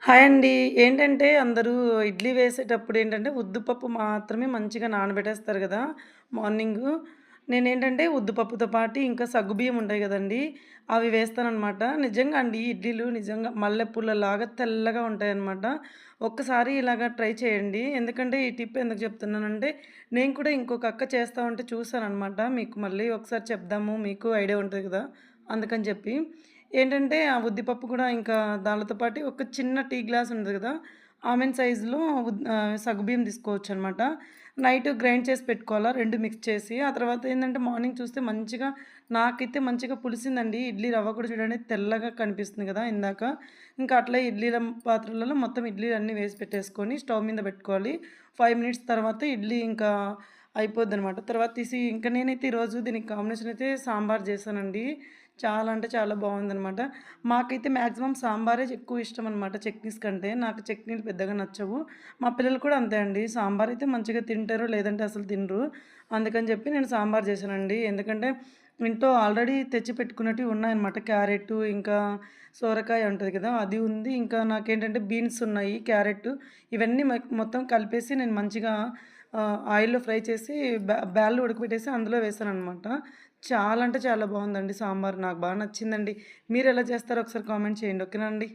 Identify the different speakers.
Speaker 1: Hi అండి. ఏంటంటే అందరూ ఇడ్లీ వేసేటప్పుడు ఏంటంటే ఉద్దుపప్పు మాత్రమే మంచిగా నానబెట్టేస్తారు గదా! మార్నింగు. నేనేంటంటే ఉద్దుపప్పుతో పాటు ఇంకా సగ్గుబియ్యం ఉంటాయి గదండీ! అవి వేస్తాననమాట. నిజంగా అండి ఇడ్లీలు నిజంగా మల్లెపూలలాగా తెల్లగా ఉంటాయన్నమాట. ఒక్కసారి ఇలాగ ట్రై చేయండి. ఎందుకంటే ఈ టిప్ ఎందుకు చెప్తున్నానంటే నేను కూడా ఇంకొక అక్క చేస్తా ఉంటే చూసాననమాట. మీకు మళ్ళీ ఒకసారి చెప్దాము. మీకు ఐడియా ఉంటది గదా! అందుకని చెప్పి. ఏంటంటే, ఆ ఉద్దిపప్పు కూడా ఇంకా దానితో పాటు ఒక చిన్న టీ గ్లాస్ ఉంటది గదా! ఆమెన్ సైజులో సగ్గుబియ్యం తీసుకోవచ్చనమాట. నైట్ గ్రైండ్ చేసి పెట్టుకోవాలా 2 మిక్స్ చేసి. ఆ తర్వాత ఏందంటే, మార్నింగ్ చూస్తే మంచిగా నాకైతే మంచిగా పులిసిందండి. ఇడ్లీ రవ్వ కూడా చూడండి తెల్లగా కనిపిస్తుంది గదా! ఇందాక. ఇంకా అట్లే ఇడ్లీల పాత్రలలో మొత్తం ఇడ్లీలన్నీ వేసి పెట్టేసుకొని స్టవ్ మీద పెట్టుకోవాలి. 5 మినిట్స్ తర్వాత ఇడ్లీ ఇంకా అయిపోద్దనమాట. తర్వాత తీసి ఇంక నేనైతే ఈరోజు దీనికి కాంబినేషన్ అయితే సాంబార్ చేశానండి. చాలా అంటే చాలా బావుందనమాట. మాకైతే మాక్సిమం సాంబారే ఎక్కువ ఇష్టమనమాట చట్నీస్ కంటే. నాకు చట్నీలు పెద్దగా నచ్చవు. మా పిల్లలు కూడా అంతే అండి. సాంబారైతే మంచిగా తింటారు. లేదంటే అసలు తినరు. అందుకని చెప్పి నేను సాంబార్ చేశానండి. ఎందుకంటే ఇంట్లో ఆల్రెడీ తెచ్చి పెట్టుకున్నటివి ఉన్నాయన్నమాట. క్యారెట్టు ఇంకా సోరకాయ ఉంటది కదా! అది ఉంది. ఇంకా నాకేంటంటే బీన్స్ ఉన్నాయి, క్యారెట్టు ఇవన్నీ మొత్తం కలిపేసి నేను మంచిగా ఆయిల్‌లో ఫ్రై చేసి బ్యాళ్ళు ఉడకబెట్టేసి అందులో వేశాననమాట. చాలా అంటే చాలా బావుందండి సాంబార్. నాకు నచ్చిందండి. మీరెలా చేస్తారో ఒకసారి కామెంట్ చేయండి. ఓకేనా అండి?